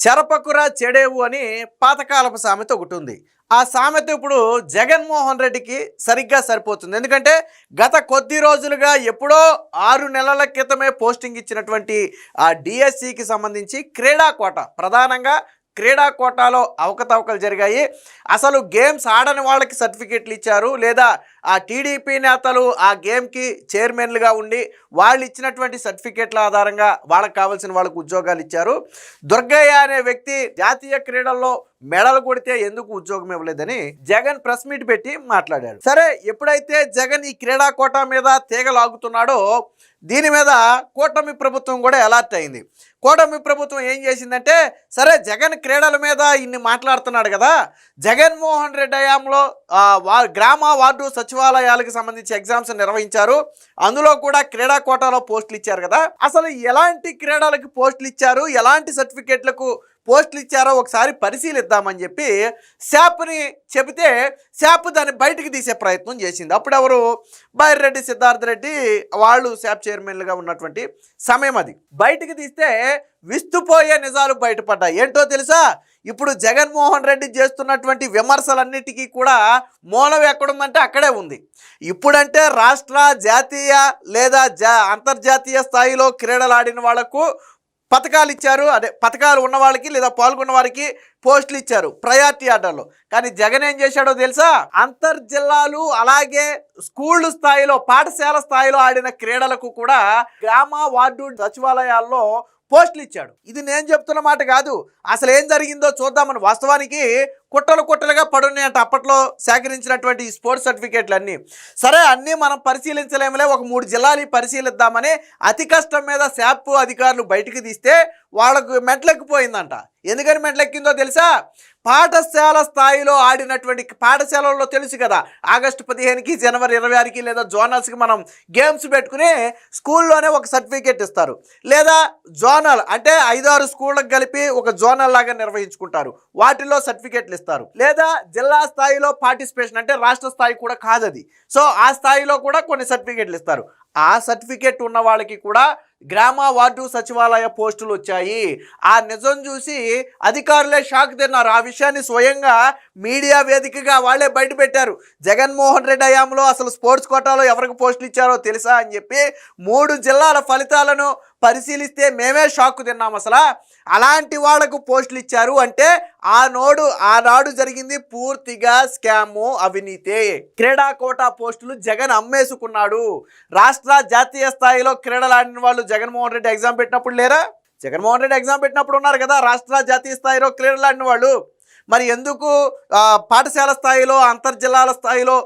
చెరపకురా చెడేవు అని పాతకాలపు సామెత ఒకటి ఉంది. ఆ సామెత ఇప్పుడు జగన్మోహన్ రెడ్డికి సరిగ్గా సరిపోతుంది. ఎందుకంటే గత కొద్ది రోజులుగా ఎప్పుడో 6 నెలల క్రితమే పోస్టింగ్ ఇచ్చినటువంటి ఆ డిఎస్సికి సంబంధించి క్రీడా కోట, ప్రధానంగా క్రీడా కోటాలో అవకతవకలు జరిగాయి. అసలు గేమ్స్ ఆడని వాళ్ళకి సర్టిఫికెట్లు ఇచ్చారు, లేదా ఆ టీడీపీ నేతలు ఆ గేమ్కి చైర్మన్లుగా ఉండి వాళ్ళు ఇచ్చినటువంటి సర్టిఫికెట్ల ఆధారంగా వాళ్ళకి కావాల్సిన వాళ్ళకు ఉద్యోగాలు ఇచ్చారు. దుర్గయ్య అనే వ్యక్తి జాతీయ క్రీడల్లో మెడలు కొడితే ఎందుకు ఉద్యోగం ఇవ్వలేదని జగన్ ప్రెస్ మీట్ పెట్టి మాట్లాడాడు. సరే, ఎప్పుడైతే జగన్ ఈ క్రీడా కోటా మీద తీగలాగుతున్నాడో దీని మీద కూటమి ప్రభుత్వం కూడా అలర్ట్ అయింది. కూటమి ప్రభుత్వం ఏం చేసిందంటే, సరే జగన్ క్రీడల మీద ఇన్ని మాట్లాడుతున్నాడు కదా, జగన్మోహన్ రెడ్డి హయాంలో గ్రామ వార్డు సచివాలయాలకు సంబంధించి ఎగ్జామ్స్ నిర్వహించారు, అందులో కూడా క్రీడా కోటాలో పోస్టులు ఇచ్చారు కదా, అసలు ఎలాంటి క్రీడలకు పోస్టులు ఇచ్చారు, ఎలాంటి సర్టిఫికేట్లకు పోస్టులు ఇచ్చారో ఒకసారి పరిశీలిద్దామని చెప్పి శాప్ని చెబితే శాప్ దాన్ని బయటికి తీసే ప్రయత్నం చేసింది. అప్పుడు ఎవరు, బైరెడ్డి సిద్ధార్థ రెడ్డి వాళ్ళు శాప్ చైర్మన్లుగా ఉన్నటువంటి సమయం. అది బయటికి తీస్తే విస్తుపోయే నిజాలు బయటపడ్డాయి. ఏంటో తెలుసా, ఇప్పుడు జగన్మోహన్ రెడ్డి చేస్తున్నటువంటి విమర్శలన్నిటికీ కూడా మూలం ఎక్కడుందంటే అక్కడే ఉంది. ఇప్పుడంటే రాష్ట్ర, జాతీయ లేదా అంతర్జాతీయ స్థాయిలో క్రీడలు ఆడిన వాళ్లకు పథకాలు ఇచ్చారు, అదే పథకాలు ఉన్న వాళ్ళకి లేదా పాల్గొన్న వారికి పోస్టులు ఇచ్చారు ప్రయారిటీ ఆర్డర్లో. కానీ జగన్ ఏం చేశాడో తెలుసా, అంతర్జిల్లాలు అలాగే స్కూళ్ళు స్థాయిలో, పాఠశాల స్థాయిలో ఆడిన క్రీడలకు కూడా గ్రామ వార్డు సచివాలయాల్లో పోస్టులు ఇచ్చాడు. ఇది నేను చెప్తున్న మాట కాదు, అసలు ఏం జరిగిందో చూద్దామని. వాస్తవానికి కుట్టలు కుట్టలుగా పడున్నాయంట అప్పట్లో సేకరించినటువంటి స్పోర్ట్స్ సర్టిఫికేట్లు అన్నీ. సరే, అన్నీ మనం పరిశీలించలేములే, ఒక 3 జిల్లాలు పరిశీలిద్దామని అతి కష్టం మీద శాప్ అధికారులు బయటికి తీస్తే వాళ్ళకు మెట్లెక్కిపోయిందంట. ఎందుకని మెట్లెక్కిందో తెలుసా, పాఠశాల స్థాయిలో ఆడినటువంటి పాఠశాలల్లో తెలుసు కదా, ఆగస్టు 15కి, జనవరి 26కి లేదా జోనల్స్కి మనం గేమ్స్ పెట్టుకుని స్కూల్లోనే ఒక సర్టిఫికేట్ ఇస్తారు, లేదా జోనల్ అంటే 5-6 స్కూళ్ళకు కలిపి ఒక జోనల్ లాగా నిర్వహించుకుంటారు, వాటిల్లో సర్టిఫికేట్లు ఇస్తారు. లేదా జిల్లా స్థాయిలో పార్టిసిపేషన్ అంటే రాష్ట్ర స్థాయి కూడా కాదు అది, సో ఆ స్థాయిలో కూడా కొన్ని సర్టిఫికేట్లు ఇస్తారు. ఆ సర్టిఫికేట్ ఉన్న వాళ్ళకి కూడా గ్రామ వార్డు సచివాలయ పోస్టులు వచ్చాయి. ఆ నిజం చూసి అధికారులే షాక్ తిన్నారు. ఆ విషయాన్ని స్వయంగా మీడియా వేదికగా వాళ్ళే బయట పెట్టారు. జగన్మోహన్ రెడ్డి హయాంలో అసలు స్పోర్ట్స్ కోటాలో ఎవరికి పోస్టులు ఇచ్చారో తెలుసా అని చెప్పి 3 జిల్లాల ఫలితాలను పరిశీలిస్తే మేమే షాక్ తిన్నాం. అసలు అలాంటి వాళ్లకు పోస్టులు ఇచ్చారు అంటే ఆనాడు జరిగింది పూర్తిగా స్కాము, అవినీతి. క్రీడా కోటా పోస్టులు జగన్ అమ్మేసుకున్నాడు. రాష్ట్ర, జాతీయ స్థాయిలో క్రీడలు ఆడిన వాళ్ళు జగన్మోహన్ రెడ్డి ఎగ్జామ్ పెట్టినప్పుడు లేరా? జగన్మోహన్ రెడ్డి ఎగ్జామ్ పెట్టినప్పుడు ఉన్నారు కదా రాష్ట్ర, జాతీయ స్థాయిలో క్రీడలు ఆడిన వాళ్ళు. మరి ఎందుకు పాఠశాల స్థాయిలో, అంతర్జిల్లాల స్థాయిలో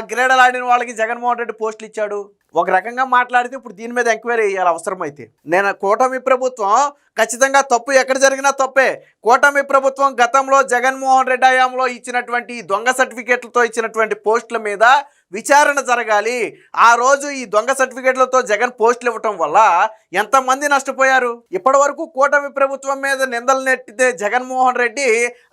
క్రీడలు ఆడిన వాళ్ళకి జగన్మోహన్ రెడ్డి పోస్టులు ఇచ్చాడు? ఒక రకంగా మాట్లాడితే ఇప్పుడు దీని మీద ఎంక్వైరీ చేయాలి అవసరమైతే. నేను కూటమి ప్రభుత్వం ఖచ్చితంగా తప్పు ఎక్కడ జరిగినా తప్పే. కూటమి ప్రభుత్వం గతంలో జగన్మోహన్ రెడ్డి హయాంలో ఇచ్చినటువంటి దొంగ సర్టిఫికేట్లతో ఇచ్చినటువంటి పోస్టుల మీద విచారణ జరగాలి. ఆ రోజు ఈ దొంగ సర్టిఫికేట్లతో జగన్ పోస్టులు ఇవ్వటం వల్ల ఎంతమంది నష్టపోయారు? ఇప్పటి వరకు కూటమి ప్రభుత్వం మీద నిందలు నెట్టితే జగన్మోహన్ రెడ్డి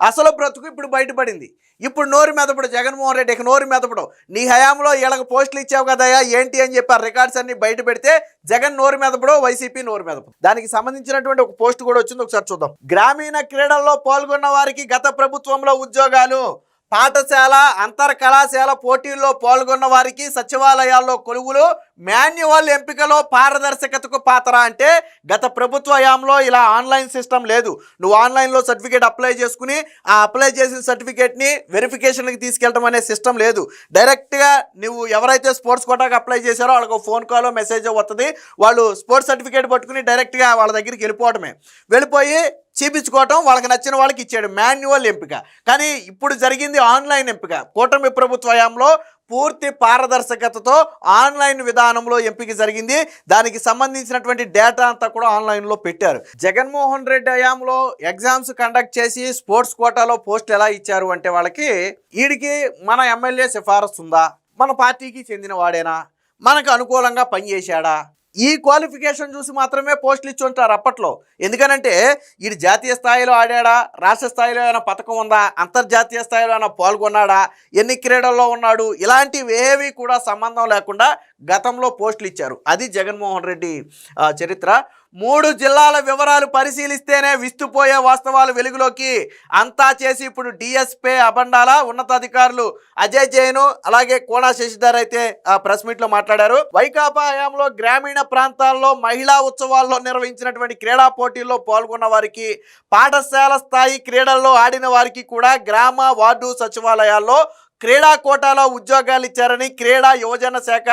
అసలు బ్రతుకు ఇప్పుడు బయటపడింది. ఇప్పుడు నోరు మెదపడు జగన్మోహన్ రెడ్డి, ఇక నోరు మెదపడు. నీ హయాంలో వీళ్ళకి పోస్టులు ఇచ్చావు కదయా ఏంటి అని చెప్పి ఆ రికార్డ్స్ అన్ని బయట పెడితే జగన్ నోరు మెదపడు, వైసీపీ నోరు మెదపడు. దానికి సంబంధించినటువంటి ఒక పోస్ట్ కూడా వచ్చింది, ఒకసారి చూద్దాం. గ్రామీణ క్రీడల్లో పాల్గొన్న వారికి గత ప్రభుత్వంలో ఉద్యోగాలు, పాఠశాల, అంతర్ కళాశాల పోటీల్లో పాల్గొన్న వారికి సచివాలయాల్లో కొలువులు, మాన్యువల్ ఎంపికలో పారదర్శకతకు పాత్ర. అంటే గత ప్రభుత్వ హయాంలో ఇలా ఆన్లైన్ సిస్టమ్ లేదు. నువ్వు ఆన్లైన్లో సర్టిఫికేట్ అప్లై చేసుకుని ఆ అప్లై చేసిన సర్టిఫికేట్ని వెరిఫికేషన్కి తీసుకెళ్ళడం అనే సిస్టమ్ లేదు. డైరెక్ట్గా నువ్వు ఎవరైతే స్పోర్ట్స్ కోటాకి అప్లై చేశారో వాళ్ళకు ఫోన్ కాల్, మెసేజ్ వస్తుంది. వాళ్ళు స్పోర్ట్స్ సర్టిఫికేట్ పట్టుకుని డైరెక్ట్గా వాళ్ళ దగ్గరికి వెళ్ళిపోయి చూపించుకోవటం, వాళ్ళకి నచ్చిన వాళ్ళకి ఇచ్చాడు మాన్యువల్ ఎంపిక. కానీ ఇప్పుడు జరిగింది ఆన్లైన్ ఎంపిక. కూటమి ప్రభుత్వ హయాంలో పూర్తి పారదర్శకతతో ఆన్లైన్ విధానంలో ఎంపిక జరిగింది. దానికి సంబంధించినటువంటి డేటా అంతా కూడా ఆన్లైన్లో పెట్టారు. జగన్మోహన్ రెడ్డి హయాంలో ఎగ్జామ్స్ కండక్ట్ చేసి స్పోర్ట్స్ కోటాలో పోస్టులు ఎలా ఇచ్చారు అంటే వాళ్ళకి, వీడికి మన ఎమ్మెల్యే సిఫారసు ఉందా, మన పార్టీకి చెందిన వాడేనా, మనకు అనుకూలంగా పనిచేశాడా, ఈ క్వాలిఫికేషన్ చూసి మాత్రమే పోస్టులు ఇచ్చి ఉంటారు అప్పట్లో. ఎందుకనంటే వీడు జాతీయ స్థాయిలో ఆడాడా, రాష్ట్ర స్థాయిలో ఏమైనా పథకం ఉందా, అంతర్జాతీయ స్థాయిలో ఏమైనా పాల్గొన్నాడా, ఎన్ని క్రీడల్లో ఉన్నాడు, ఇలాంటివి ఏవి కూడా సంబంధం లేకుండా గతంలో పోస్టులు ఇచ్చారు. అది జగన్మోహన్ రెడ్డి చరిత్ర. 3 జిల్లాల వివరాలు పరిశీలిస్తేనే విస్తుపోయే వాస్తవాలు వెలుగులోకి. అంతా చేసి ఇప్పుడు డిఎస్పీ అబండాల ఉన్నతాధికారులు అజయ్ జైన్ అలాగే కోనా శశిధర్ అయితే ప్రెస్ మీట్ లో మాట్లాడారు. వైకాపా హయాంలో గ్రామీణ ప్రాంతాల్లో మహిళా ఉత్సవాల్లో నిర్వహించినటువంటి క్రీడా పోటీల్లో పాల్గొన్న వారికి, పాఠశాల స్థాయి క్రీడల్లో ఆడిన వారికి కూడా గ్రామ వార్డు సచివాలయాల్లో క్రీడా కోటాలో ఉద్యోగాలు ఇచ్చారని క్రీడా యువజన శాఖ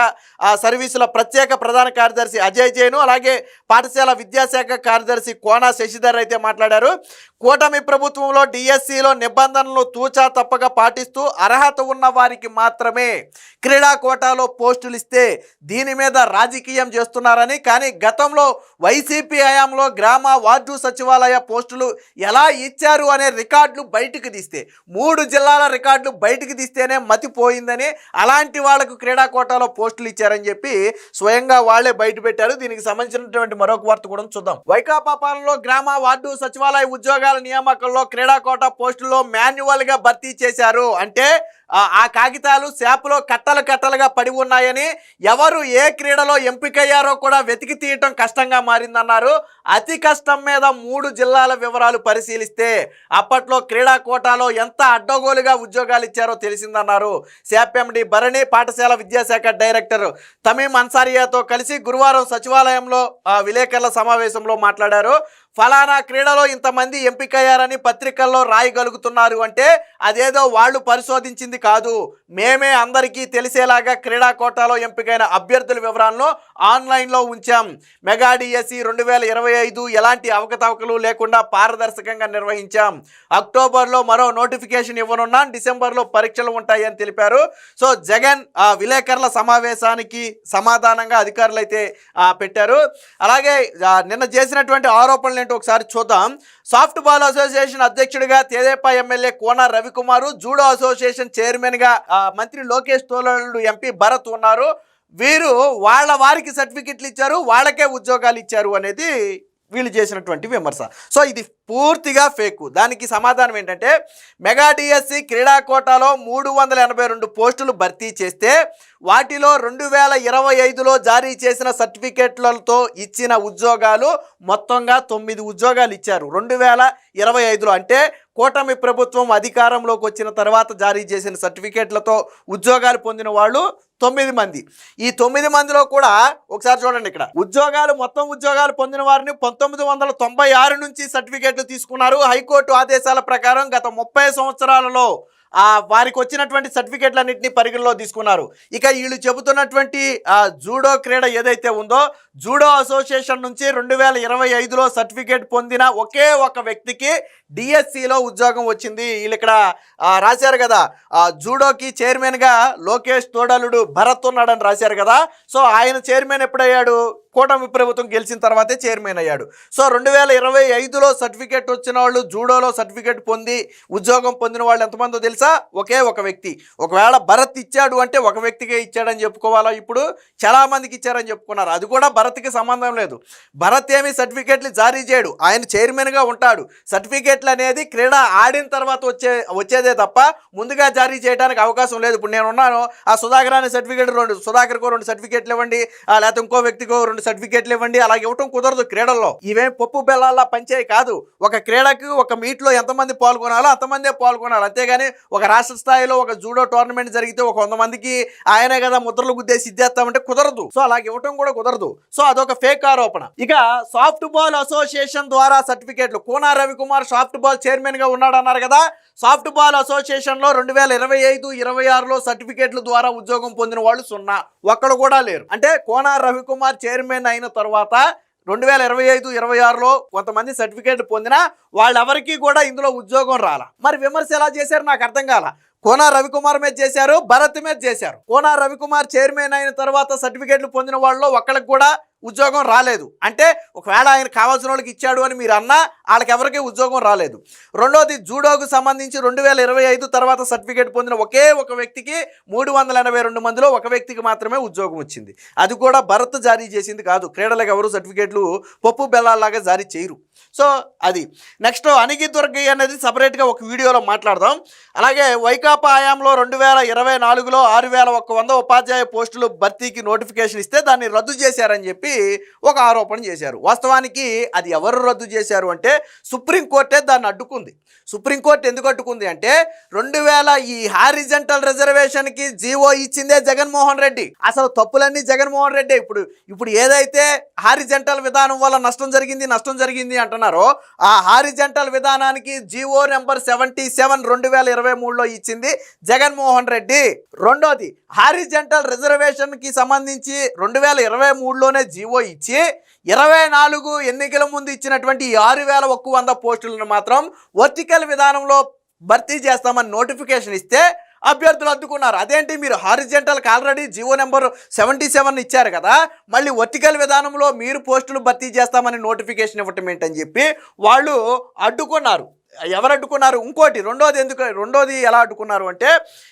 సర్వీసుల ప్రత్యేక ప్రధాన కార్యదర్శి అజయ్ జైన్ అలాగే పాఠశాల విద్యాశాఖ కార్యదర్శి కోనా శశిధర్ అయితే మాట్లాడారు. కూటమి ప్రభుత్వంలో డిఎస్సిలో నిబంధనలు తూచా తప్పక పాటిస్తూ అర్హత ఉన్న వారికి మాత్రమే క్రీడా కోటాలో పోస్టులు ఇస్తే దీని మీద రాజకీయం చేస్తున్నారని, కానీ గతంలో వైసీపీ హయాంలో గ్రామ వార్డు సచివాలయ పోస్టులు ఎలా ఇచ్చారు అనే రికార్డులు బయటకు తీస్తే 3 జిల్లాల రికార్డులు బయటకు తీస్తేనే మతిపోయిందని, అలాంటి వాళ్లకు క్రీడా కోటాలో పోస్టులు ఇచ్చారని చెప్పి స్వయంగా వాళ్లే బయట పెట్టారు. దీనికి సంబంధించినటువంటి మరొక వార్త కూడా చూద్దాం. వైకాపా పాలనలో గ్రామ వార్డు సచివాలయ ఉద్యోగాల నియామకంలో క్రీడా కోటా పోస్టుల్లో మాన్యువల్ గా భర్తీ చేశారు. అంటే ఆ కాగితాలు శాపలో కట్టలుగా పడి ఉన్నాయని, ఎవరు ఏ క్రీడలో ఎంపికయ్యారో కూడా వెతికి తీయటం కష్టంగా మారిందన్నారు. అతి కష్టం మీద 3 జిల్లాల వివరాలు పరిశీలిస్తే అప్పట్లో క్రీడా కోటాలో ఎంత అడ్డగోలుగా ఉద్యోగాలు ఇచ్చారో తెలిసిందన్నారు. శాప్ఎండి భరణి పాఠశాల విద్యాశాఖ డైరెక్టర్ తమీం అన్సారియాతో కలిసి గురువారం సచివాలయంలో విలేకరుల సమావేశంలో మాట్లాడారు. ఫలానా క్రీడలో ఇంతమంది ఎంపికయ్యారని పత్రికల్లో రాయగలుగుతున్నారు అంటే అదేదో వాళ్ళు పరిశోధించింది కాదు, మేమే అందరికీ తెలిసేలాగా క్రీడా కోటాలో ఎంపికైన అభ్యర్థుల వివరాలను ఆన్లైన్లో ఉంచాం. మెగా డిఎస్సి 2025 ఎలాంటి అవకతవకలు లేకుండా పారదర్శకంగా నిర్వహించాం. అక్టోబర్లో మరో నోటిఫికేషన్ ఇవ్వనున్నాం, డిసెంబర్లో పరీక్షలు ఉంటాయని తెలిపారు. సో జగన్ విలేకరుల సమావేశానికి సమాధానంగా అధికారులు అయితే పెట్టారు. అలాగే నిన్న చేసినటువంటి ఆరోపణలు ఏంటో ఒకసారి చూద్దాం. సాఫ్ట్ బాల్ అసోసియేషన్ అధ్యక్షుడిగా తెదేపా ఎమ్మెల్యే కోన రవికుమారు, జూడో అసోసియేషన్ చైర్మన్ గా మంత్రి లోకేష్ తోలడు, ఎంపీ భరత్ ఉన్నారు. వీరు వారికి సర్టిఫికెట్లు ఇచ్చారు, వాళ్ళకే ఉద్యోగాలు ఇచ్చారు అనేది వీళ్ళు చేసినటువంటి విమర్శ. సో ఇది పూర్తిగా ఫేక్. దానికి సమాధానం ఏంటంటే మెగా డిఎస్సి క్రీడా కోటాలో 382 పోస్టులు భర్తీ చేస్తే వాటిలో 2025లో జారీ చేసిన సర్టిఫికెట్లతో ఇచ్చిన ఉద్యోగాలు మొత్తంగా 9 ఉద్యోగాలు ఇచ్చారు 2025లో. అంటే కూటమి ప్రభుత్వం అధికారంలోకి వచ్చిన తర్వాత జారీ చేసిన సర్టిఫికెట్లతో ఉద్యోగాలు పొందిన వాళ్ళు 9 మంది. ఈ 9 మందిలో కూడా ఒకసారి చూడండి, ఇక్కడ మొత్తం ఉద్యోగాలు పొందిన వారిని 1996 నుంచి సర్టిఫికెట్లు తీసుకున్నారు. హైకోర్టు ఆదేశాల ప్రకారం గత 30 సంవత్సరాలలో వారికి వచ్చినటువంటి సర్టిఫికెట్లన్నింటినీ పరిగణలో తీసుకున్నారు. ఇక వీళ్ళు చెబుతున్నటువంటి జూడో క్రీడ ఏదైతే ఉందో, జూడో అసోసియేషన్ నుంచి 2025లో సర్టిఫికేట్ పొందిన ఒకే ఒక వ్యక్తికి డిఎస్సిలో ఉద్యోగం వచ్చింది. వీళ్ళు ఇక్కడ రాశారు కదా, జూడోకి చైర్మన్గా లోకేష్ తోడలుడు భరత్ ఉన్నాడని రాశారు కదా. సో ఆయన చైర్మన్ ఎప్పుడయ్యాడు? కూటమి ప్రభుత్వం గెలిచిన తర్వాతే చైర్మన్ అయ్యాడు. సో 2025లో సర్టిఫికేట్ వచ్చిన వాళ్ళు, జూడోలో సర్టిఫికేట్ పొంది ఉద్యోగం పొందిన వాళ్ళు ఎంతమందో తెలుసా? ఒకే ఒక వ్యక్తి. ఒకవేళ భరత్ ఇచ్చాడు అంటే ఒక వ్యక్తికే ఇచ్చాడని చెప్పుకోవాలా? ఇప్పుడు చాలా మందికి ఇచ్చారని చెప్పుకున్నారు. అది కూడా భరత్కి సంబంధం లేదు. భరత్ ఏమి సర్టిఫికేట్లు జారీ చేయడు, ఆయన చైర్మన్గా ఉంటాడు. సర్టిఫికేట్లు అనేది క్రీడ ఆడిన తర్వాత వచ్చేదే తప్ప ముందుగా జారీ చేయడానికి అవకాశం లేదు. ఇప్పుడు నేను ఉన్నాను, ఆ సుధాకర్ అనే సర్టిఫికేట్ సుధాకర్కో 2 సర్టిఫికేట్లు ఇవ్వండి, లేకపోతే ఇంకో వ్యక్తికో 2 సర్టిఫికేట్లు ఇవ్వండి, అలాగే ఇవ్వటం కుదరదు. క్రీడల్లో ఇవేం పప్పు బెల్లాల పంచాయి కాదు. ఒక క్రీడకు ఒక మీట్లో ఎంతమంది పాల్గొనాలో అంతమందే పాల్గొనాలి, అంతేగాని ఒక రాష్ట్ర స్థాయిలో ఒక జూడో టోర్నమెంట్ జరిగితే ఒక 100 మందికి ఆయనే కదా ముద్రలు గుద్దేసి ఇద్దేస్తామంటే కుదరదు. సో అలాగే ఇవ్వటం కూడా కుదరదు. సో అదొక ఫేక్ ఆరోపణ. ఇక సాఫ్ట్ బాల్ అసోసియేషన్ ద్వారా సర్టిఫికేట్లు, కోన రవికుమార్ సాఫ్ట్ బాల్ చైర్మన్ గా ఉన్నాడు అన్నారు కదా. సాఫ్ట్ బాల్ అసోసియేషన్ లో 2025-26లో సర్టిఫికేట్ల ద్వారా ఉద్యోగం పొందిన వాళ్ళు 0, ఒక్కడు కూడా లేరు. అంటే కోన రవికుమార్ చైర్మన్ అయిన తర్వాత 2025-26లో కొంతమంది సర్టిఫికేట్ పొందినా వాళ్ళెవరికి కూడా ఇందులో ఉద్యోగం రాల. మరి విమర్శ ఎలా చేశారు నాకు అర్థం కాల. కోన రవికుమార్ మీద చేశారు, భరత్ మీద చేశారు. కోన రవికుమార్ చైర్మన్ అయిన తర్వాత సర్టిఫికేట్లు పొందిన వాళ్ళలో ఒక్కడికి కూడా ఉద్యోగం రాలేదు. అంటే ఒకవేళ ఆయన కావాల్సిన వాళ్ళకి ఇచ్చాడు అని మీరు అన్నా వాళ్ళకి ఎవరికి ఉద్యోగం రాలేదు. రెండోది, జూడోకు సంబంధించి 2025 తర్వాత సర్టిఫికేట్ పొందిన ఒకే ఒక వ్యక్తికి 382 మందిలో ఒక వ్యక్తికి మాత్రమే ఉద్యోగం వచ్చింది. అది కూడా భరత్ జారీ చేసింది కాదు. క్రీడలకు ఎవరు సర్టిఫికేట్లు పప్పు బెల్లాలాగా జారీ చేయరు. సో అది. నెక్స్ట్ అనిగి దుర్గి అనేది సపరేట్గా ఒక వీడియోలో మాట్లాడదాం. అలాగే వైకాపా హయాంలో 2024లో 6100 ఉపాధ్యాయ పోస్టులు భర్తీకి నోటిఫికేషన్ ఇస్తే దాన్ని రద్దు చేశారని చెప్పి చెప్పి ఒక ఆరోపణ చేశారు. వాస్తవానికి అది ఎవరు రద్దు చేశారు అంటే సుప్రీంకోర్టే దాన్ని అడ్డుకుంది. సుప్రీంకోర్టు ఎందుకు అడ్డుకుంది అంటే 2000 ఈ హారిజంటల్ రిజర్వేషన్కి జీవో ఇచ్చిందే జగన్మోహన్ రెడ్డి. అసలు తప్పులన్నీ జగన్మోహన్ రెడ్డి. ఇప్పుడు ఏదైతే హారిజంటల్ విధానం వల్ల నష్టం జరిగింది అంటున్నారో ఆ హారిజంటల్ విధానానికి జీవో నెంబర్ 77 2023లో ఇచ్చింది జగన్మోహన్ రెడ్డి. రెండోది హారిజంటల్ రిజర్వేషన్కి సంబంధించి 2023లోనే జీవో ఇచ్చి 24 ఎన్నికల ముందు ఇచ్చినటువంటి 6100 పోస్టులను మాత్రం వర్టికల్ విధానంలో భర్తీ చేస్తామని నోటిఫికేషన్ ఇస్తే అభ్యర్థులు అడ్డుకున్నారు. అదేంటి, మీరు హారిజంటల్కి ఆల్రెడీ జీవో నెంబర్ 77 ఇచ్చారు కదా, మళ్ళీ వర్టికల్ విధానంలో మీరు పోస్టులు భర్తీ చేస్తామని నోటిఫికేషన్ ఇవ్వటం ఏంటని చెప్పి వాళ్ళు అడ్డుకున్నారు. ఎవరు అడ్డుకున్నారు? ఇంకోటి రెండోది ఎలా అడ్డుకున్నారు అంటే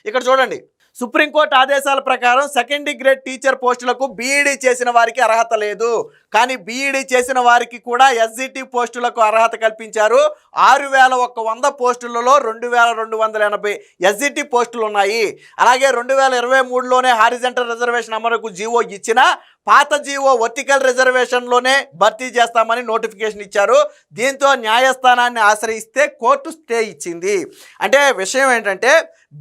ఇక్కడ చూడండి, సుప్రీంకోర్టు ఆదేశాల ప్రకారం సెకండ్ గ్రేడ్ టీచర్ పోస్టులకు బీఈడీ చేసిన వారికి అర్హత లేదు, కానీ బీఈడీ చేసిన వారికి కూడా ఎస్జిటి పోస్టులకు అర్హత కల్పించారు. 6100 పోస్టులలో 2280 ఎస్జిటి పోస్టులు ఉన్నాయి. అలాగే 2023లోనే హారిజంటల్ రిజర్వేషన్ అమలుకు జీవో ఇచ్చిన పాత జీవో వర్టికల్ రిజర్వేషన్లోనే భర్తీ చేస్తామని నోటిఫికేషన్ ఇచ్చారు. దీంతో న్యాయస్థానాన్ని ఆశ్రయిస్తే కోర్టు స్టే ఇచ్చింది. అంటే విషయం ఏంటంటే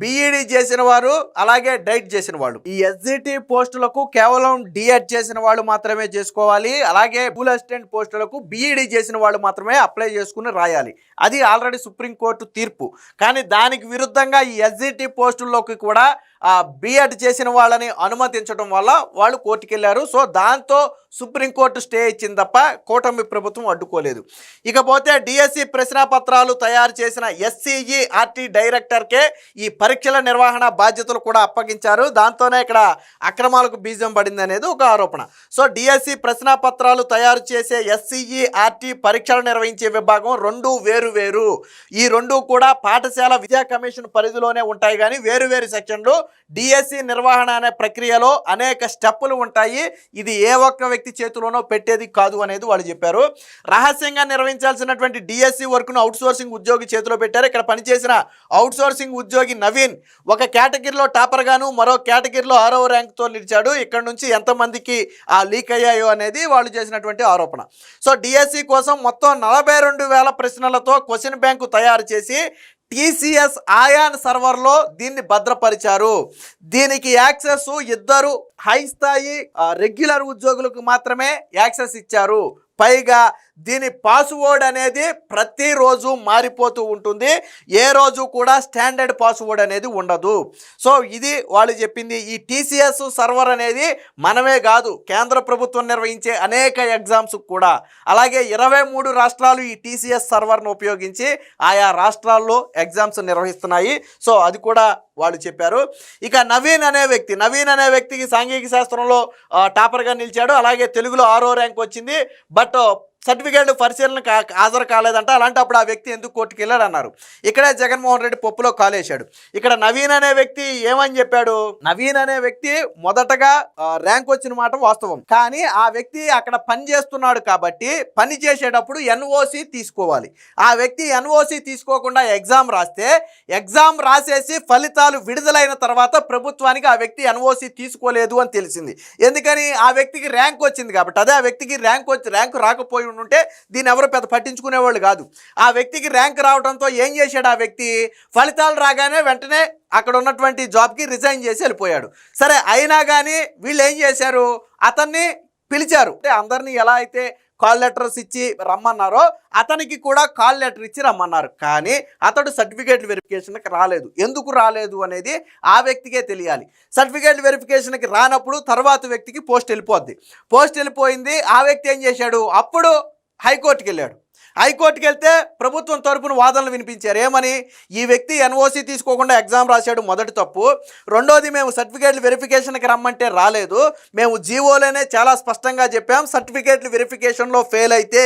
బీఈడీ చేసిన వారు అలాగే డైట్ చేసిన వాళ్ళు ఈ ఎస్జిటి పోస్టులకు కేవలం డిఎడ్ చేసిన వాళ్ళు మాత్రమే చేసుకోవాలి. అలాగే స్కూల్ అసిస్టెంట్ పోస్టులకు బీఈడీ చేసిన వాళ్ళు మాత్రమే అప్లై చేసుకుని రాయాలి. అది ఆల్రెడీ సుప్రీంకోర్టు తీర్పు. కానీ దానికి విరుద్ధంగా ఈ ఎస్జిటి పోస్టుల్లోకి కూడా బీఎడ్ చేసిన వాళ్ళని అనుమతించడం వల్ల వాళ్ళు కోర్టుకు వెళ్ళారు. సో దాంతో సుప్రీంకోర్టు స్టే ఇచ్చింది తప్ప కూటమి ప్రభుత్వం అడ్డుకోలేదు. ఇకపోతే డిఎస్సి ప్రశ్నాపత్రాలు తయారు చేసిన ఎస్సీఈఆర్టీ డైరెక్టర్కే ఈ పరీక్షల నిర్వహణ బాధ్యతలు కూడా అప్పగించారు. దాంతోనే ఇక్కడ అక్రమాలకు బీజం పడింది అనేది ఒక ఆరోపణ. సో డిఎస్సి ప్రశ్నాపత్రాలు తయారు చేసే ఎస్సీఈఆర్టీ పరీక్షలు నిర్వహించే విభాగం రెండు వేరు. ఈ రెండు కూడా పాఠశాల విద్యా కమిషన్ పరిధిలోనే ఉంటాయి, కానీ వేరు సెక్షన్లు. డిఎస్సి నిర్వహణ అనే ప్రక్రియలో అనేక స్టెప్పులు ఉంటాయి. ఇది ఏ ఒక్క వ్యక్తి చేతిలోనో పెట్టేది కాదు అనేది వాళ్ళు చెప్పారు. రహస్యంగా నిర్వహించాల్సినటువంటి డిఎస్సి వర్క్ను అవుట్సోర్సింగ్ ఉద్యోగి చేతిలో పెట్టారు. ఇక్కడ పనిచేసిన అవుట్సోర్సింగ్ ఉద్యోగి నవీన్ ఒక కేటగిరీలో టాపర్ గాను మరో కేటగిరీలో 6వ ర్యాంక్తో నిలిచాడు. ఇక్కడ నుంచి ఎంతమందికి లీక్ అయ్యాయో అనేది వాళ్ళు చేసినటువంటి ఆరోపణ. సో డిఎస్సి కోసం మొత్తం 42,000 ప్రశ్నలతో క్వశ్చన్ బ్యాంకు తయారు చేసి టీసీఎస్ ఆయాన్ సర్వర్లో దీన్ని భద్రపరిచారు. దీనికి యాక్సెస్ 2 హై స్థాయి రెగ్యులర్ ఉద్యోగులకు మాత్రమే యాక్సెస్ ఇచ్చారు. పైగా దీని పాస్వర్డ్ అనేది ప్రతిరోజు మారిపోతూ ఉంటుంది. ఏ రోజు కూడా స్టాండర్డ్ పాస్వర్డ్ అనేది ఉండదు. సో ఇది వాళ్ళు చెప్పింది. ఈ టీసీఎస్ సర్వర్ అనేది మనమే కాదు, కేంద్ర ప్రభుత్వం నిర్వహించే అనేక ఎగ్జామ్స్ కూడా. అలాగే 23 రాష్ట్రాలు ఈ టీసీఎస్ సర్వర్ను ఉపయోగించి ఆయా రాష్ట్రాల్లో ఎగ్జామ్స్ నిర్వహిస్తున్నాయి. సో అది కూడా వాళ్ళు చెప్పారు. ఇక నవీన్ అనే వ్యక్తికి సాంఘిక శాస్త్రంలో టాపర్గా నిలిచాడు. అలాగే తెలుగులో 6వ ర్యాంక్ వచ్చింది. బట్ సర్టిఫికేట్లు పరిశీలనకు హాజరు కాలేదంట. అలాంటప్పుడు ఆ వ్యక్తి ఎందుకు కోర్టుకు వెళ్ళాడు అన్నారు. ఇక్కడే జగన్మోహన్ రెడ్డి పప్పులో కాలేశాడు. ఇక్కడ నవీన్ అనే వ్యక్తి ఏమని చెప్పాడు, నవీన్ అనే వ్యక్తి మొదటగా ర్యాంక్ వచ్చిన మాట వాస్తవం, కానీ ఆ వ్యక్తి అక్కడ పని చేస్తున్నాడు కాబట్టి పని చేసేటప్పుడు ఎన్ఓసి తీసుకోవాలి. ఆ వ్యక్తి ఎన్ఓసి తీసుకోకుండా ఎగ్జామ్ రాస్తే ఎగ్జామ్ రాసేసి ఫలితాలు విడుదలైన తర్వాత ప్రభుత్వానికి ఆ వ్యక్తి ఎన్ఓసి తీసుకోలేదు అని తెలిసింది. ఎందుకని, ఆ వ్యక్తికి ర్యాంక్ వచ్చింది కాబట్టి. అదే ఆ వ్యక్తికి ర్యాంక్ రాకపోయి ఉంటే దీన్ని ఎవరు పెద్ద పట్టించుకునేవాళ్ళు కాదు. ఆ వ్యక్తికి ర్యాంక్ రావడంతో ఏం చేశాడు, ఆ వ్యక్తి ఫలితాలు రాగానే వెంటనే అక్కడ ఉన్నటువంటి జాబ్కి రిజైన్ చేసి వెళ్ళిపోయాడు. సరే, అయినా కానీ వీళ్ళు ఏం చేశారు, అతన్ని పిలిచారు. అంటే అందరినీ ఎలా అయితే కాల్ లెటర్స్ ఇచ్చి రమ్మన్నారో అతనికి కూడా కాల్ లెటర్ ఇచ్చి రమ్మన్నారు. కానీ అతడు సర్టిఫికేట్ వెరిఫికేషన్కి రాలేదు. ఎందుకు రాలేదు అనేది ఆ వ్యక్తికే తెలియాలి. సర్టిఫికేట్ వెరిఫికేషన్కి రానప్పుడు తర్వాత వ్యక్తికి పోస్ట్ వెళ్ళిపోయింది. ఆ వ్యక్తి ఏం చేశాడు, అప్పుడు హైకోర్టుకి వెళ్ళాడు. హైకోర్టుకి వెళ్తే ప్రభుత్వం తరపున వాదనలు వినిపించారు. ఏమని, ఈ వ్యక్తి ఎన్ఓసి తీసుకోకుండా ఎగ్జామ్ రాశాడు, మొదటి తప్పు. రెండోది, మేము సర్టిఫికేట్లు వెరిఫికేషన్కి రమ్మంటే రాలేదు. మేము జీవోలోనే చాలా స్పష్టంగా చెప్పాం, సర్టిఫికేట్లు వెరిఫికేషన్లో ఫెయిల్ అయితే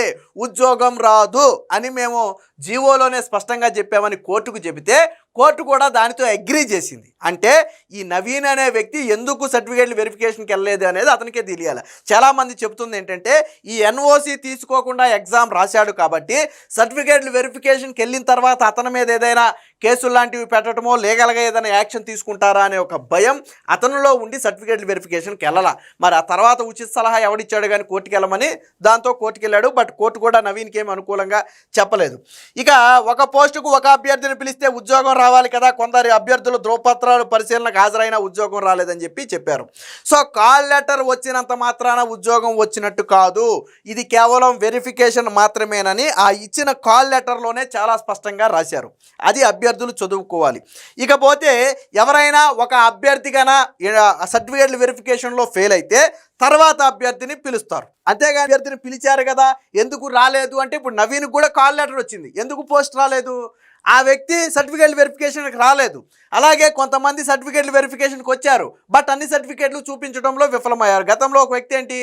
ఉద్యోగం రాదు అని మేము జీవోలోనే స్పష్టంగా చెప్పామని కోర్టుకు చెబితే కోర్టు కూడా దానితో అగ్రీ చేసింది. అంటే ఈ నవీన్ అనే వ్యక్తి ఎందుకు సర్టిఫికేట్లు వెరిఫికేషన్కి వెళ్ళలేదు అనేది అతనికే తెలియాలి. చాలామంది చెప్తుంది ఏంటంటే, ఈ ఎన్ఓసి తీసుకోకుండా ఎగ్జామ్ రాశాడు కాబట్టి సర్టిఫికేట్లు వెరిఫికేషన్కి వెళ్ళిన తర్వాత అతని మీద ఏదైనా కేసులు లాంటివి పెట్టడమో లీగల్గా ఏదైనా యాక్షన్ తీసుకుంటారా అనే ఒక భయం అతనిలో ఉండి సర్టిఫికేట్ వెరిఫికేషన్కి వెళ్ళాల. మరి ఆ తర్వాత ఉచిత సలహా ఎవడిచ్చాడు కానీ కోర్టుకి వెళ్ళమని, దాంతో కోర్టుకి వెళ్ళాడు. బట్ కోర్టు కూడా నవీన్కి ఏమి అనుకూలంగా చెప్పలేదు. ఇక ఒక పోస్టుకు ఒక అభ్యర్థిని పిలిస్తే ఉద్యోగం రావాలి కదా, కొందరు అభ్యర్థులు ధ్రువపత్రాలు పరిశీలనకు హాజరైన ఉద్యోగం రాలేదని చెప్పారు. సో కాల్ లెటర్ వచ్చినంత మాత్రాన ఉద్యోగం వచ్చినట్టు కాదు, ఇది కేవలం వెరిఫికేషన్ మాత్రమేనని ఆ ఇచ్చిన కాల్ లెటర్లోనే చాలా స్పష్టంగా రాశారు. అది అభ్యర్థులు చదువుకోవాలి. ఇకపోతే ఎవరైనా ఒక అభ్యర్థి కన్నా సర్టిఫికేట్ల వెరిఫికేషన్లో ఫెయిల్ అయితే తర్వాత అభ్యర్థిని పిలుస్తారు. అంతేగా అభ్యర్థిని పిలిచారు కదా, ఎందుకు రాలేదు అంటే ఇప్పుడు నవీన్కి కూడా కాల్ లెటర్ వచ్చింది, ఎందుకు పోస్ట్ రాలేదు? ఆ వ్యక్తి సర్టిఫికేట్ వెరిఫికేషన్కి రాలేదు. అలాగే కొంతమంది సర్టిఫికేట్ల వెరిఫికేషన్కి వచ్చారు, బట్ అన్ని సర్టిఫికేట్లు చూపించడంలో విఫలమయ్యారు. గతంలో ఒక వ్యక్తి ఏంటి,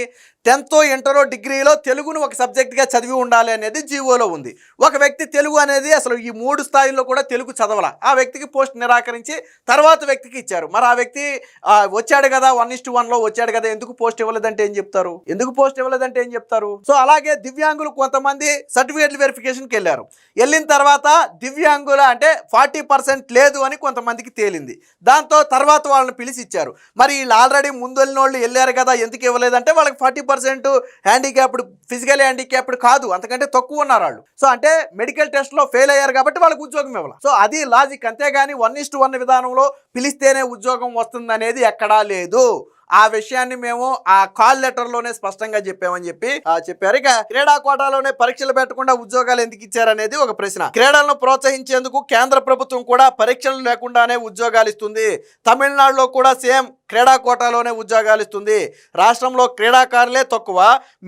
10th ఇంటర్ డిగ్రీలో తెలుగును ఒక సబ్జెక్ట్గా చదివి ఉండాలి అనేది జీవోలో ఉంది. ఒక వ్యక్తి తెలుగు అనేది అసలు ఈ 3 స్థాయిల్లో కూడా తెలుగు చదవాల, ఆ వ్యక్తికి పోస్ట్ నిరాకరించి తర్వాత వ్యక్తికి ఇచ్చారు. మరి ఆ వ్యక్తి వచ్చాడు కదా, 1:1లో వచ్చాడు కదా, ఎందుకు పోస్ట్ ఇవ్వలేదంటే ఏం చెప్తారు? సో అలాగే దివ్యాంగులు కొంతమంది సర్టిఫికేట్ల వెరిఫికేషన్కి వెళ్ళారు. వెళ్ళిన తర్వాత దివ్యాంగుల అంటే 40% లేదు అని కొంతమందికి తేలింది. దాంతో తర్వాత వాళ్ళని పిలిచి ఇచ్చారు. మరి వీళ్ళు ఆల్రెడీ ముందు వెళ్ళిన వాళ్ళు వెళ్ళారు కదా, ఎందుకు ఇవ్వలేదంటే వాళ్ళకి 40% హ్యాండిక్యాప్డ్, ఫిజికల్ హ్యాండిక్యాప్డ్ కాదు, అంతకంటే తక్కువ ఉన్నారు వాళ్ళు. సో అంటే మెడికల్ టెస్ట్లో ఫెయిల్ అయ్యారు కాబట్టి వాళ్ళకి ఉద్యోగం ఇవ్వాలి. సో అది లాజిక్, అంతేగాని 1:1 విధానంలో పిలిస్తేనే ఉద్యోగం వస్తుంది అనేది ఎక్కడా లేదు. ఆ విషయాన్ని మేము ఆ కాల్ లెటర్లోనే స్పష్టంగా చెప్పామని చెప్పారు. ఇక క్రీడా కోటాలోనే పరీక్షలు పెట్టకుండా ఉద్యోగాలు ఎందుకు ఇచ్చారనేది ఒక ప్రశ్న. క్రీడలను ప్రోత్సహించేందుకు కేంద్ర ప్రభుత్వం కూడా పరీక్షలు లేకుండానే ఉద్యోగాలు ఇస్తుంది. తమిళనాడులో కూడా సేమ్ క్రీడా కోటాలోనే ఉద్యోగాలు ఇస్తుంది. రాష్ట్రంలో క్రీడాకారులే తక్కువ,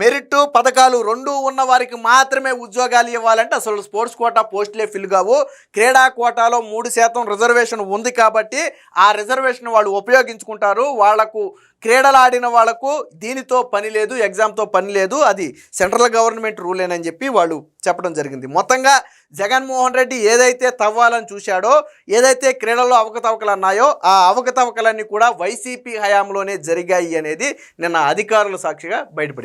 మెరిట్ పథకాలు 2 ఉన్న వారికి మాత్రమే ఉద్యోగాలు ఇవ్వాలంటే అసలు స్పోర్ట్స్ కోటా పోస్టులే ఫిల్ కావు. క్రీడా కోటాలో 3% రిజర్వేషన్ ఉంది కాబట్టి ఆ రిజర్వేషన్ వాళ్ళు ఉపయోగించుకుంటారు. వాళ్లకు క్రీడలు ఆడిన వాళ్లకు దీనితో పని లేదు, ఎగ్జామ్తో పని లేదు, అది సెంట్రల్ గవర్నమెంట్ రూలేనని చెప్పి వాళ్ళు చెప్పడం జరిగింది. మొత్తంగా జగన్మోహన్ రెడ్డి ఏదైతే తవ్వాలని చూశాడో, ఏదైతే క్రీడల్లో అవకతవకలు అన్నాయో ఆ అవకతవకలన్నీ కూడా వైసీపీ హయాంలోనే జరిగాయి అనేది నిన్న అధికారుల సాక్షిగా బయటపడింది.